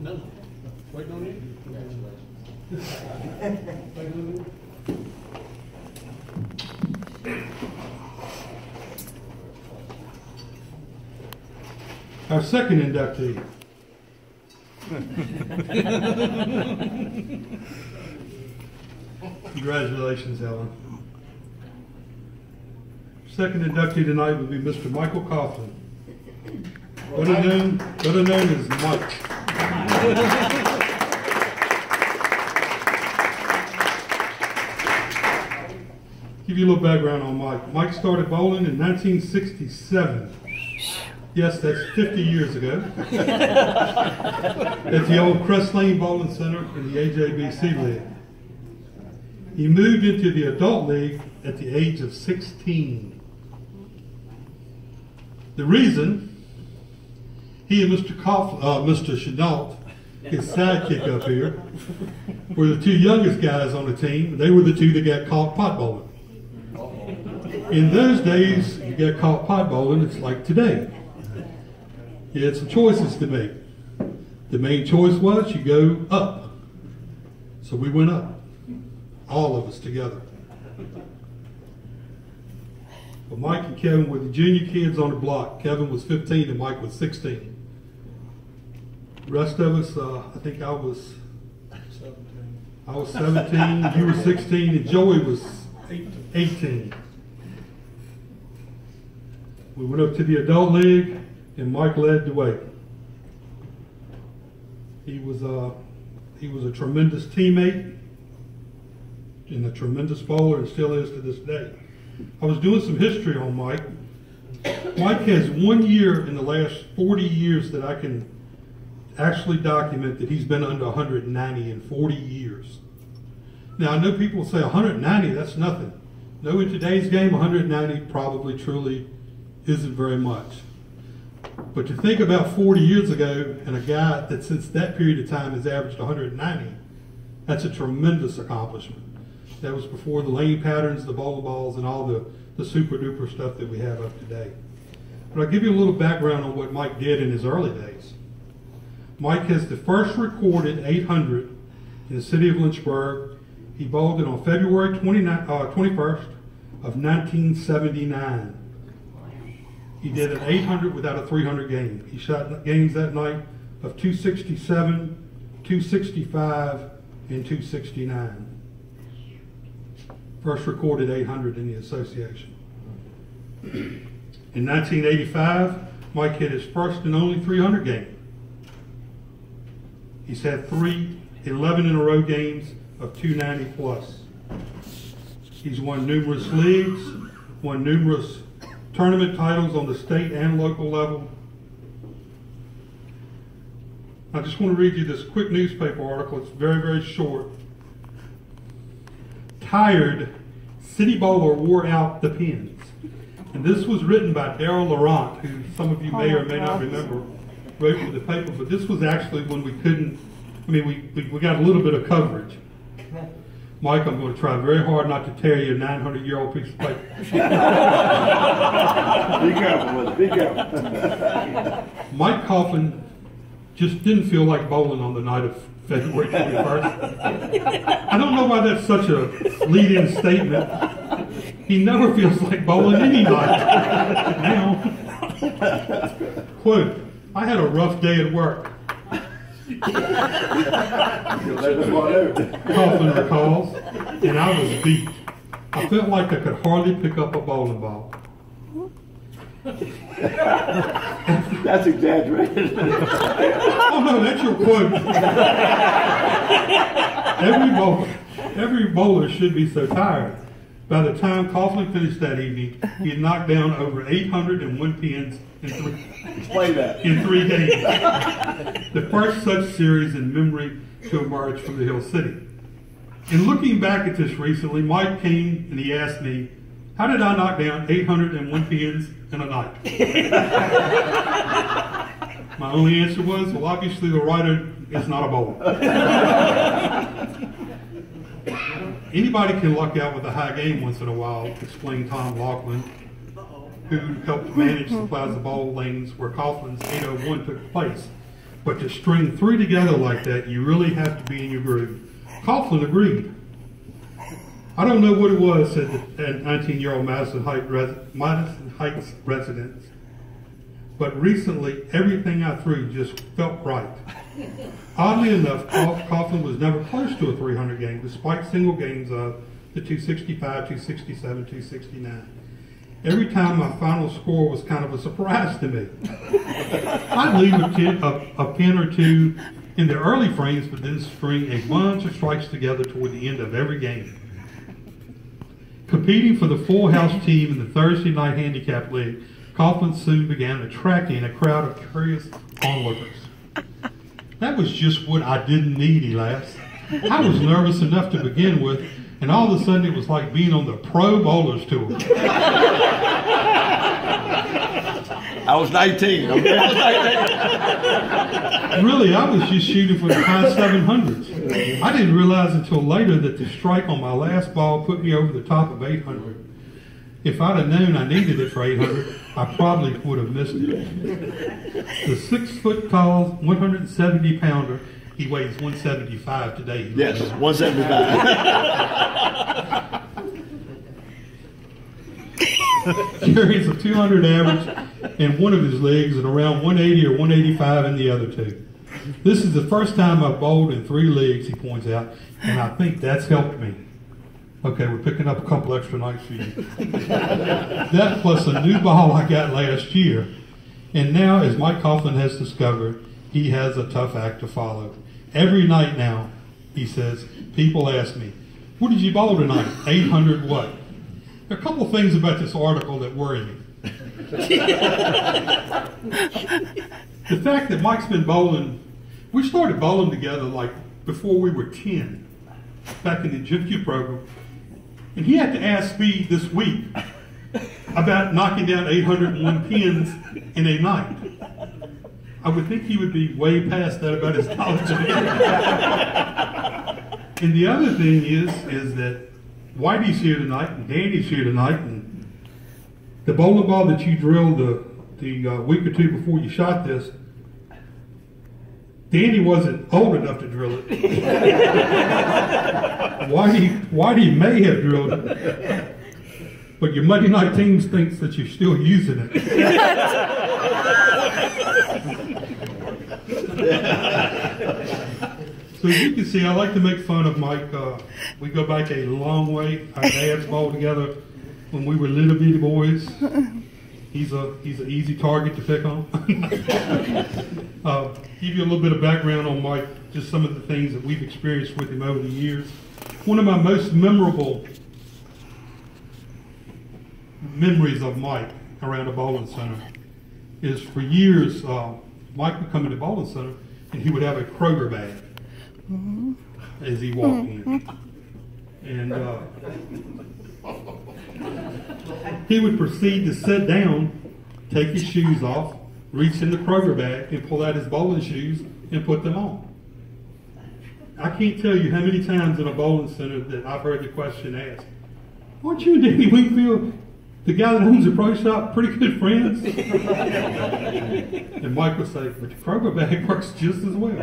No. Waiting on you. Congratulations. Our second inductee. Congratulations, Ellen. Second inductee tonight will be Mr. Michael Cofflin, better known as Mike. Give you a little background on Mike. Mike started bowling in 1967. Yes, that's 50 years ago. At the old Crest Lane Bowling Center in the AJBC League. He moved into the adult league at the age of 16. The reason, he and Mr. Chenault, his sidekick up here, were the two youngest guys on the team. They were the two that got caught pot bowling. In those days, you got caught pot bowling, it's like today. You had some choices to make. The main choice was you go up. So we went up, all of us together. Well, Mike and Kevin were the junior kids on the block. Kevin was 15 and Mike was 16. The rest of us, I think I was 17, you were 16, and Joey was 18. We went up to the adult league, and Mike led the way. He was a tremendous teammate and a tremendous bowler, and still is to this day. I was doing some history on Mike. Mike has 1 year in the last 40 years that I can actually document that he's been under 190 in 40 years. Now, I know people say 190, that's nothing. No, in today's game, 190 probably truly isn't very much. But to think about 40 years ago and a guy that since that period of time has averaged 190, that's a tremendous accomplishment. That was before the lane patterns, the bowling balls, and all the super duper stuff that we have up today. But I'll give you a little background on what Mike did in his early days. Mike has the first recorded 800 in the city of Lynchburg. He bowled it on February 21st of 1979. He did an 800 without a 300 game. He shot games that night of 267, 265, and 269. First recorded 800 in the association. In 1985, Mike hit his first and only 300 game. He's had 11 in a row games of 290 plus. He's won numerous leagues, won numerous tournament titles on the state and local level. I just want to read you this quick newspaper article. It's very, very short. Tired, city bowler wore out the pins. And this was written by Darryl Laurent, who some of you may or may not remember, wrote for the paper, but this was actually when we couldn't, I mean, we got a little bit of coverage. Mike, I'm going to try very hard not to tear you a 900-year-old piece of paper. Be careful with it, be careful. Mike Cofflin just didn't feel like bowling on the night of February 21st. I don't know why that's such a lead-in statement. He never feels like bowling any night. Now, quote, I had a rough day at work. Cofflin recalls, and I was beat. I felt like I could hardly pick up a bowling ball. That's exaggerated. Oh no, that's your quote. Every bowler should be so tired. By the time Cofflin finished that evening, he had knocked down over 801 pins in 3 games. The first such series in memory to emerge from the Hill City. In looking back at this recently, Mike came and he asked me, how did I knock down 801 pins in a night? My only answer was, well, obviously the writer is not a bowler. Anybody can luck out with a high game once in a while, explained Tom Laughlin, who helped manage the Plaza Bowl lanes where Cofflin's 801 took place. But to string three together like that, you really have to be in your groove. Cofflin agreed. I don't know what it was, said the 19-year-old Madison Heights resident, but recently everything I threw just felt right. Oddly enough, Cofflin was never close to a 300 game, despite single games of the 265, 267, 269. Every time my final score was kind of a surprise to me. I'd leave a pin or two in the early frames, but then string a bunch of strikes together toward the end of every game. Competing for the full house team in the Thursday night handicap league, Cofflin soon began attracting a crowd of curious onlookers. That was just what I didn't need, he laughs. I was nervous enough to begin with, and all of a sudden it was like being on the Pro Bowlers Tour. I was 19, okay? Really, I was just shooting for the high 700s. I didn't realize until later that the strike on my last ball put me over the top of 800. If I'd have known I needed it for 800, I probably would have missed it. The 6-foot-tall, 170-pounder, he weighs 175 today. Yes, 175. Carries a 200 average in one of his legs and around 180 or 185 in the other two. This is the first time I've bowled in 3 leagues, he points out, and I think that's helped me. Okay, we're picking up a couple extra nights for you. That plus a new ball I got last year. And now, as Mike Cofflin has discovered, he has a tough act to follow. Every night now, he says, people ask me, what did you bowl tonight? 800 what? There are a couple of things about this article that worry me. The fact that Mike's been bowling, we started bowling together like before we were 10, back in the Gym Q program. And he had to ask me this week about knocking down 801 pins in a night. I would think he would be way past that about his knowledge of the game. And the other thing is that Whitey's here tonight and Danny's here tonight, and the bowling ball that you drilled the week or two before you shot this, Danny wasn't old enough to drill it. Whitey may have drilled it, but your Monday night teams thinks that you're still using it. So as you can see, I like to make fun of Mike. We go back a long way. Our dads bowled together when we were little bitty boys. He's an easy target to pick on. Give you a little bit of background on Mike, just some of the things that we've experienced with him over the years. One of my most memorable memories of Mike around a bowling center is for years, Mike would come into the bowling center and he would have a Kroger bag as he walked in. And he would proceed to sit down, take his shoes off, reach in the Kroger bag and pull out his bowling shoes and put them on. I can't tell you how many times in a bowling center that I've heard the question asked, aren't you and Danny Wingfield, the guy that owns the pro shop, pretty good friends? And Mike would say, but the Kroger bag works just as well.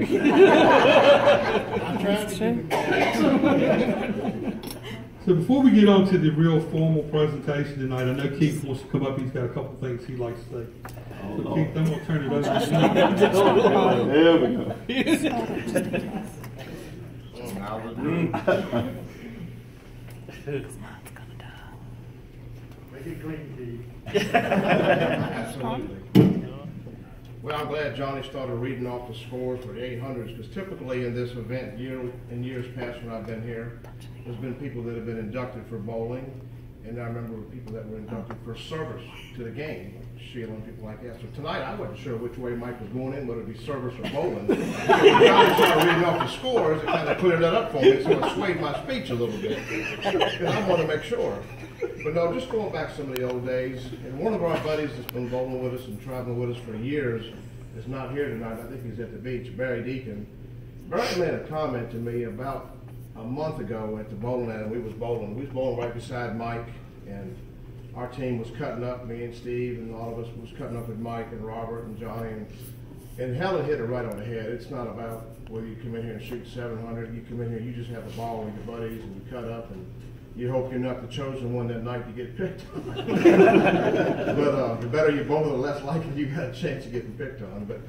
So before we get on to the real formal presentation tonight, I know Keith wants to come up. He's got a couple things he'd like to say. So Keith, I'm going to turn it over to you. There we go. Make it clean, Keith. Absolutely. Well, I'm glad Johnny started reading off the scores for the 800s, because typically in this event, in years past when I've been here, there's been people that have been inducted for bowling, and I remember people that were inducted for service to the game, like Sheila and people like that. So tonight, I wasn't sure which way Mike was going in, whether it be service or bowling. When Johnny started reading off the scores, it kind of cleared that up for me, so it swayed my speech a little bit, because I want to make sure. But no, just going back some of the old days, and one of our buddies that's been bowling with us and traveling with us for years is not here tonight. I think he's at the beach, Barry Deacon. Barry made a comment to me about a month ago at the bowling alley. We was bowling right beside Mike, and our team was cutting up, me and Steve and all of us was cutting up with Mike and Robert and Johnny. And Helen hit it right on the head. It's not about whether you come in here and shoot 700. You come in here, you just have a ball with your buddies, and you cut up, and you hope you're not the chosen one that night to get picked on. But the better you bowl, the less likely you got a chance of getting picked on. But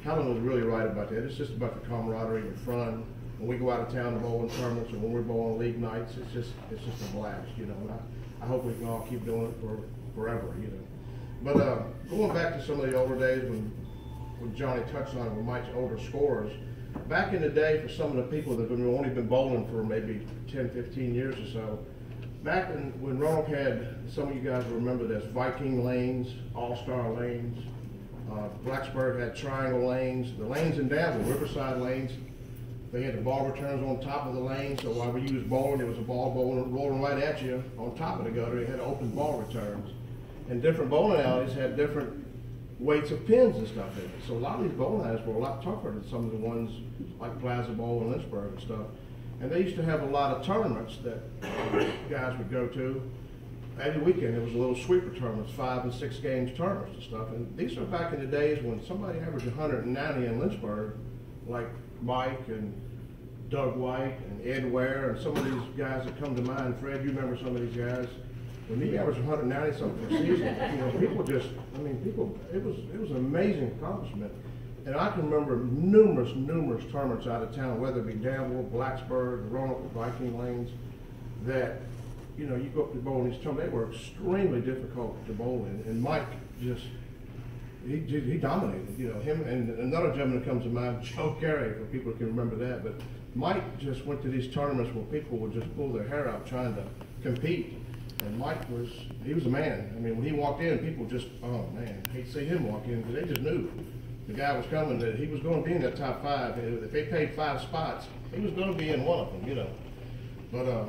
Helen was really right about that. It's just about the camaraderie and fun. When we go out of town to bowl in tournaments, or when we're bowling league nights, it's just a blast, you know. And I hope we can all keep doing it for forever, you know. But going back to some of the older days when Johnny touched on it with Mike's older scores, back in the day, for some of the people that have only been bowling for maybe 10, 15 years or so, back when Ronald had, some of you guys remember this, Viking lanes, All-Star lanes, Blacksburg had triangle lanes, the lanes in Danville, Riverside lanes, they had the ball returns on top of the lane, so while you was bowling, there was a ball rolling right at you on top of the gutter. It had open ball returns. And different bowling alleys had different weights of pins and stuff in it. So a lot of these bowling alleys were a lot tougher than some of the ones like Plaza Bowl and Lynchburg and stuff. And they used to have a lot of tournaments that guys would go to. Every weekend there was a little sweeper tournaments, 5 and 6 games tournaments and stuff. And these are back in the days when somebody averaged 190 in Lynchburg, like Mike and Doug White and Ed Ware and some of these guys that come to mind. Fred, you remember some of these guys? When he averaged 190 something per season, you know, people just, I mean, people, it was an amazing accomplishment. And I can remember numerous tournaments out of town, whether it be Danville, Blacksburg, Roanoke, Viking lanes, that, you know, you go up to bowl in these tournaments, they were extremely difficult to bowl in. And Mike just, he dominated, you know, him and another gentleman that comes to mind, Joe Carey, for people who can remember that. But Mike just went to these tournaments where people would just pull their hair out trying to compete. And Mike he was a man. I mean, when he walked in, people just, oh man, I hate to see him walk in, because they just knew the guy was coming, that he was going to be in that top 5. If they paid 5 spots, he was going to be in one of them, you know. But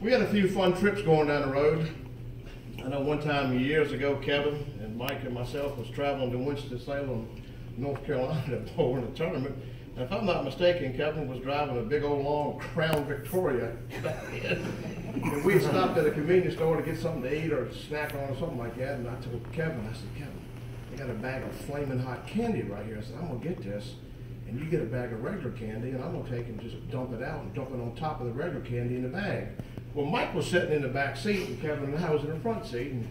we had a few fun trips going down the road. I know one time years ago, Kevin and Mike and myself was traveling to Winston-Salem, North Carolina to bowl in a tournament. And if I'm not mistaken, Kevin was driving a big old long Crown Victoria back in. And we stopped at a convenience store to get something to eat or a snack on or something like that. And I told Kevin, I said, Kevin, I got a bag of flaming hot candy right here. I said, I'm going to get this, and you get a bag of regular candy, and I'm going to take and just dump it out and dump it on top of the regular candy in the bag. Well, Mike was sitting in the back seat, and Kevin and I was in the front seat. And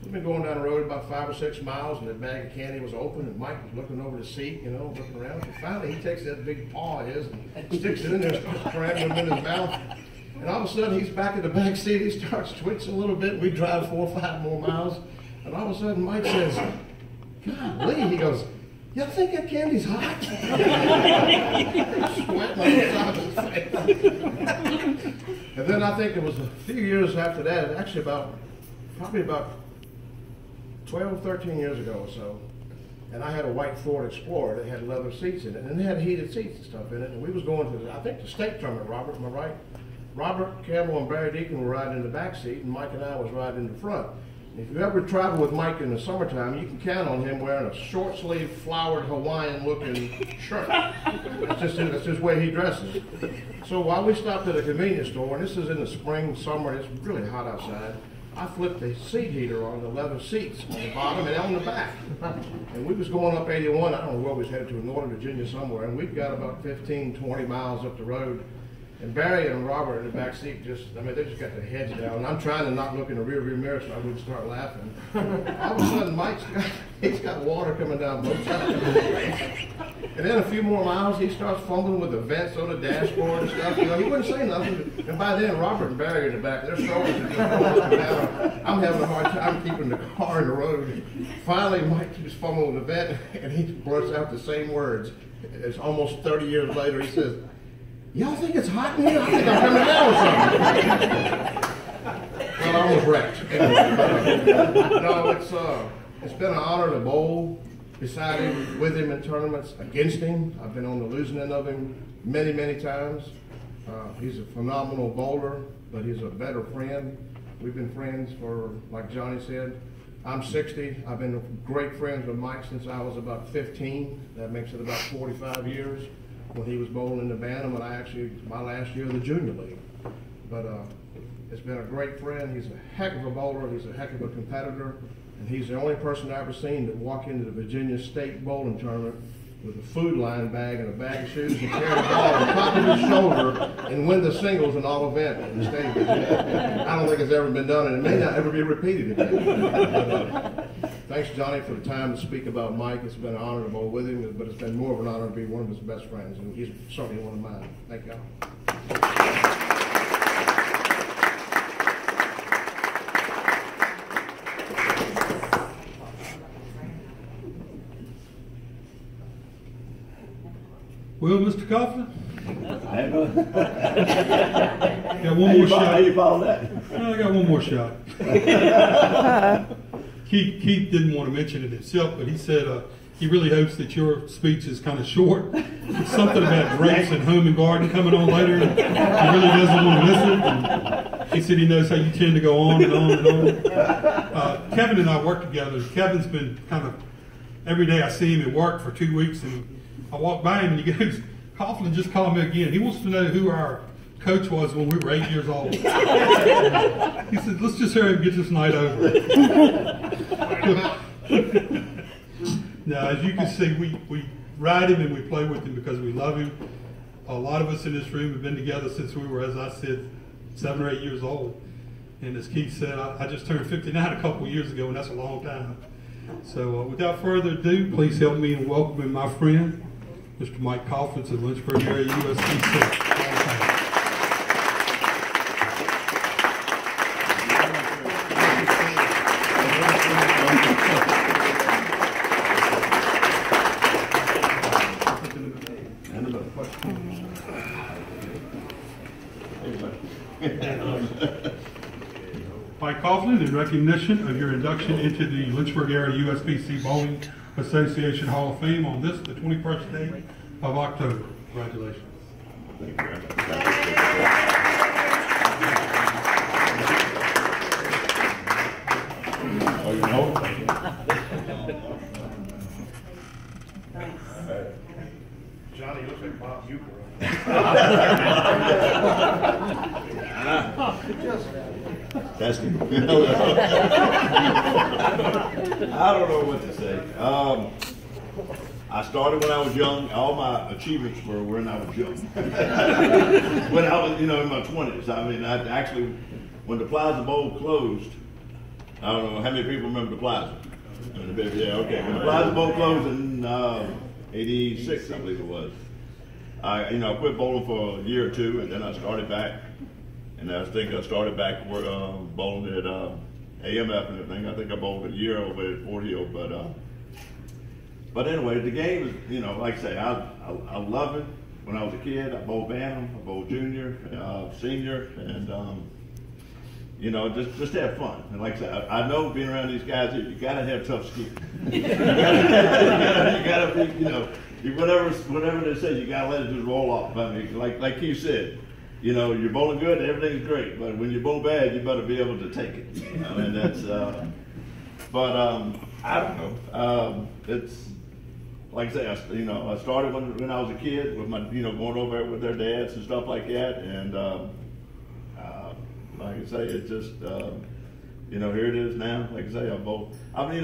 we've been going down the road about 5 or 6 miles, and the bag of candy was open, and Mike was looking over the seat, you know, looking around. And finally, he takes that big paw of his and sticks it in there and starts cramming it in his mouth. And all of a sudden, he's back in the back seat. He starts twitching a little bit. We drive 4 or 5 more miles, and all of a sudden, Mike says, "Golly," he goes, "You think that candy's hot?" Sweating on the side of his face. And then I think it was a few years after that, actually probably about 12, 13 years ago or so, and I had a white Ford Explorer that had leather seats in it, and it had heated seats and stuff in it, and we was going to, I think, the state tournament, Robert, am I right? Robert Campbell and Barry Deacon were riding in the back seat, and Mike and I was riding in the front. If you ever travel with Mike in the summertime, you can count on him wearing a short-sleeved, flowered, Hawaiian-looking shirt. That's just his way he dresses. So while we stopped at a convenience store, and this is in the spring, summer, it's really hot outside, I flipped the seat heater on the leather seats on the bottom and on the back. And we was going up 81, I don't know where we was headed to, Northern Virginia somewhere, and we've got about 15, 20 miles up the road. And Barry and Robert in the back seat they just got their heads down. And I'm trying to not look in the rearview mirror so I wouldn't start laughing. All of a sudden, he's got water coming down both sides of his face. And then a few more miles, he starts fumbling with the vents on the dashboard and stuff. You know, he wouldn't say nothing. And by then, Robert and Barry in the back, their shoulders are just going up and down. I'm having a hard time keeping the car in the road. Finally, Mike keeps fumbling with the vent, and he blurts out the same words. It's almost 30 years later. He says, "Y'all think it's hot in here? I think I'm coming down with something." Well, I almost wrecked. Anyway, no, it's been an honor to bowl beside him, with him in tournaments, against him. I've been on the losing end of him many, many times. He's a phenomenal bowler, but he's a better friend. We've been friends for, like Johnny said, I'm 60. I've been great friends with Mike since I was about 15. That makes it about 45 years. When he was bowling in the Bantam, and my last year in the Junior League. But it's been a great friend. He's a heck of a bowler. He's a heck of a competitor. And he's the only person I've ever seen that walk into the Virginia State bowling tournament with a food line bag and a bag of shoes and carry the ball on top of his shoulder and win the singles in all event in the state of Virginia. I don't think it's ever been done, and it may not ever be repeated again. Thanks, Johnny, for the time to speak about Mike. It's been an honor to bowl with him, but it's been more of an honor to be one of his best friends, and he's certainly one of mine. Thank you. Well, Mr. Cofflin, I ain't know. got one more shot. How you follow that? I got one more shot. Keith didn't want to mention it himself, but he said he really hopes that your speech is kind of short. It's something about grapes and home and garden coming on later, and he really doesn't want to miss it. And he said he knows how you tend to go on and on and on. Kevin and I work together. Kevin's been kind of, every day I see him at work for 2 weeks, and I walk by him and he goes, Cofflin just called me again. He wants to know who our coach was when we were 8 years old. He said, let's just hurry and get this night over. Now, as you can see, we ride him and we play with him because we love him. A lot of us in this room have been together since we were, as I said, 7 or 8 years old. And as Keith said, I just turned 59 a couple of years ago, and that's a long time. So without further ado, please help me in welcoming my friend, Mr. Mike Cofflin, to the Lynchburg area USBC. Mike Cofflin, in recognition of your induction into the Lynchburg area USBC Bowling Association Hall of Fame on this, the 21st day of October. Congratulations. Thank you very much. Oh, you know? Johnny, you look like Bob Euchre. Testing. I don't know what to say. I started when I was young. All my achievements were when I was young. When I was, in my 20s. I mean, I actually, when the Plaza Bowl closed, I don't know how many people remember the Plaza. Yeah, okay. When the Plaza Bowl closed in '86, I believe it was. I quit bowling for a year or two, and then I started back. And I think I started back bowling at AMF and everything. I think I bowled a year over at Fort Hill, but anyway, the game is, like I say, I love it. When I was a kid, I bowled Bantam, I bowled junior, senior, and just have fun. And like I said, I know being around these guys here, you gotta have tough skin. you gotta be, whatever they say, you gotta let it just roll off. I mean, like Keith said. You're bowling good, everything's great, but when you bowl bad, you better be able to take it. And that's, I don't know. It's like I say, I started when I was a kid with my, going over there with their dads and stuff like that, and like I say, it's just, here it is now. Like I say, I bowl. I'm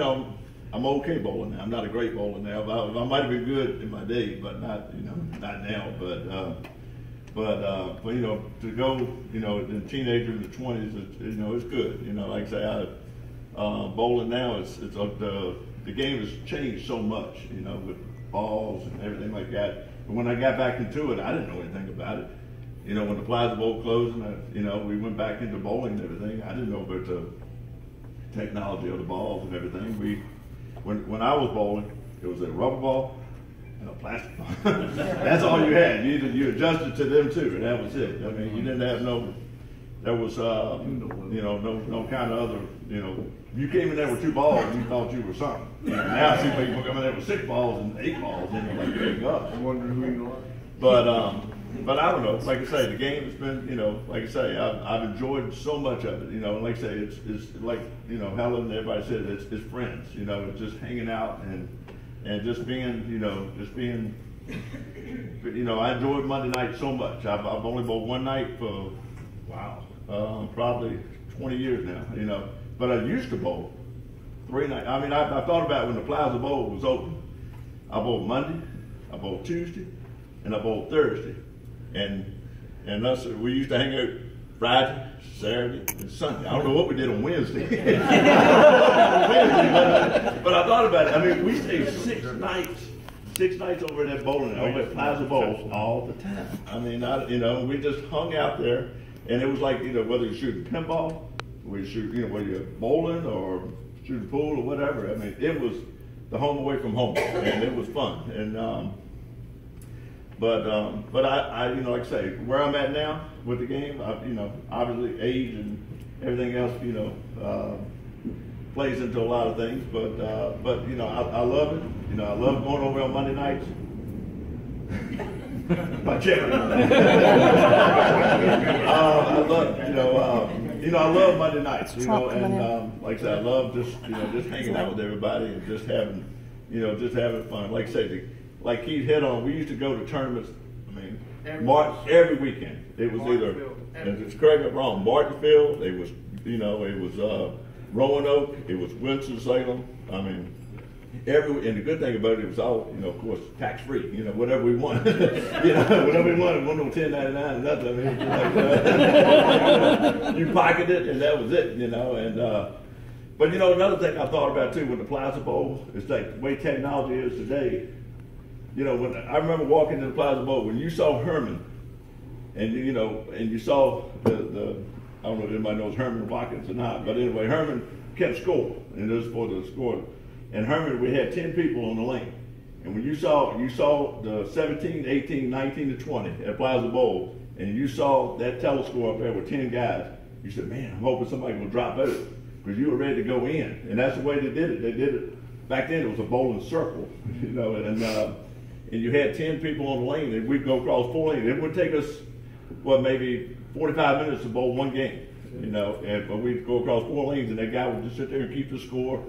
okay bowling now. I'm not a great bowler now. I might have been good in my day, but not now. But to go, the teenager in the 20s, it's good. Like I say, bowling now, the game has changed so much, with balls and everything like that. But when I got back into it, I didn't know anything about it. When the Plaza Bowl closed and, we went back into bowling and everything, I didn't know about the technology of the balls and everything. When I was bowling, it was a rubber ball and a plastic ball. That's all you had. You adjusted to them too, and that was it. I mean, you didn't have no kind of other, you came in there with 2 balls and you thought you were something. Now I see people come in there with 6 balls and 8 balls, and you're like, hey, God. I'm wondering who you are. But I don't know. Like I say, the game has been, like I say, I've enjoyed so much of it. Like I say, it's like, Helen and everybody said, it's friends. It's just hanging out and just being, I enjoyed Monday night so much. I've only bowled one night for, probably 20 years now, But I used to bowl 3 nights. I mean, I thought about when the Plaza Bowl was open. I bowled Monday, I bowled Tuesday, and I bowled Thursday. And us, we used to hang out Friday, Saturday, and Sunday. I don't know what we did on Wednesday. But I thought about it. I mean, we stayed 6 nights over at that bowling, over at Plaza Bowl all the time. I mean, you know, we just hung out there, and it was like, you know, whether you're shooting pinball, whether you're bowling or shooting pool or whatever. I mean, it was the home away from home, and it was fun. And but I you know, like I say, where I'm at now with the game, you know, obviously age and everything else, you know, plays into a lot of things. But you know, I love it. You know, I love going over on Monday nights. My check. I love, I love Monday nights. You know, and like I said, I love just hanging out with everybody and just having fun. Like I said, like Keith hit on, we used to go to tournaments. I mean, every weekend. It was either, and it's correct me if I'm wrong, Martinsville. It was, Roanoke. It was Winston-Salem. I mean, and the good thing about it was all, you know, of course, tax free. You know, whatever we wanted, whatever we wanted. Wasn't no 1099 and nothing. I mean, like, you pocketed it, and that was it. You know, and but you know, another thing I thought about too with the Plaza Bowl is like the way technology is today. You know, when I remember walking to the Plaza Bowl, when you saw Herman, and you saw the I don't know if anybody knows Herman Watkins or not, but anyway, Herman kept score, and it was for the score. And Herman, we had 10 people on the lane. And when you saw the 17, 18, 19 to 20 at Plaza Bowl, and you saw that telescore up there with 10 guys, you said, man, I'm hoping somebody will drop out, because you were ready to go in. And that's the way they did it. They did it, back then it was a bowling circle, you know, and you had 10 people on the lane, and we'd go across 4 lanes. It would take us, maybe 45 minutes to bowl one game, you know, but we'd go across 4 lanes, and that guy would just sit there and keep the score.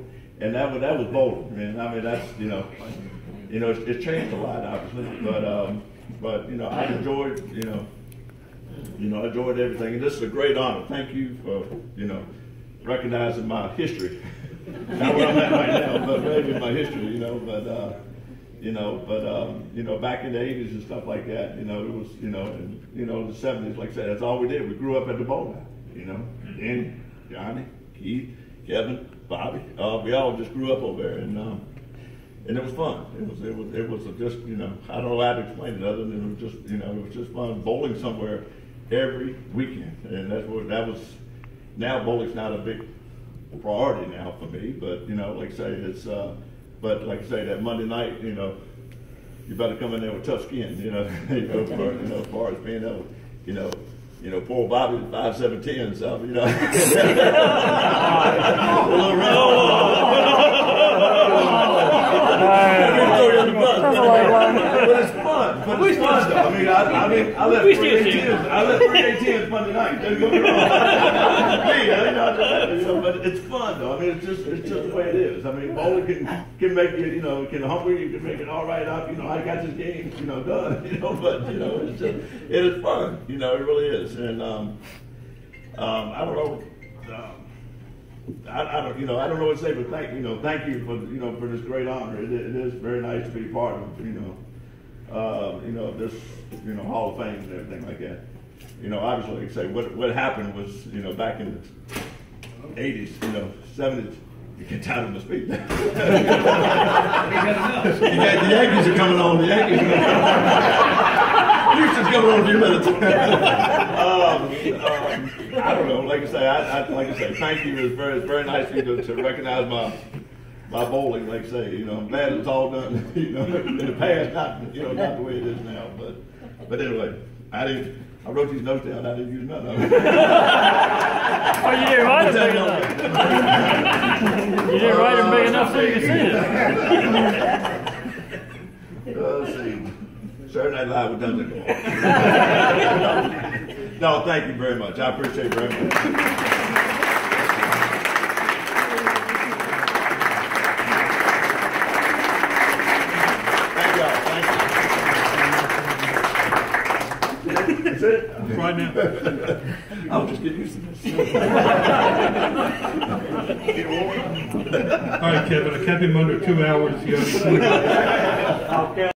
And that was bowling, man. I mean, that's it's changed a lot, obviously, but you know, I enjoyed, I enjoyed everything, and this is a great honor. Thank you for recognizing my history, not where I'm at right now, but maybe my history, back in the 80s and stuff like that, it was, in the 70s, like I said, that's all we did. We grew up at the bowling, Danny, Johnny, Keith, Kevin, Bobby, we all just grew up over there, and it was fun. It was just, I don't know how to explain it other than it was just, it was just fun bowling somewhere every weekend, and that was. Now bowling's not a big priority now for me, but like I say, it's. But like I say, that Monday night, you better come in there with tough skin, as far as being able, poor Bobby was 5'7", so, But it's fun. But it's fun, though. I mean, I let 3 Monday night. Don't get me wrong. But it's fun, though. I mean, it's just the way it is. I mean, bowling can make you, can humble you, can make it all right up. I got this game, done. But it's just, it is fun. It really is. And I don't know. I don't know what to say, but thank you for this great honor. It is very nice to be part of, this, Hall of Fame and everything like that. Obviously, like I say, what happened was, back in the 80s, 70s, you get tired of them to speak. The Yankees are coming on. The Yankees are coming on. Houston's coming on in a few minutes. I don't know. Like I say, thank you. It's very nice of you to recognize my bowling. Like I say, I'm glad it's all done. In the past, not the way it is now. But anyway, I wrote these notes down. I didn't use none of them. Oh, you didn't write them big enough. You didn't write them big enough so you could see it. Let's see. Saturday Night Live, we're done to go. No, thank you very much. I appreciate it very much. Thank y'all. Thank you. That's it? Right now. I'll just get used to this. All right, Kevin, I kept him under 2 hours. You got any-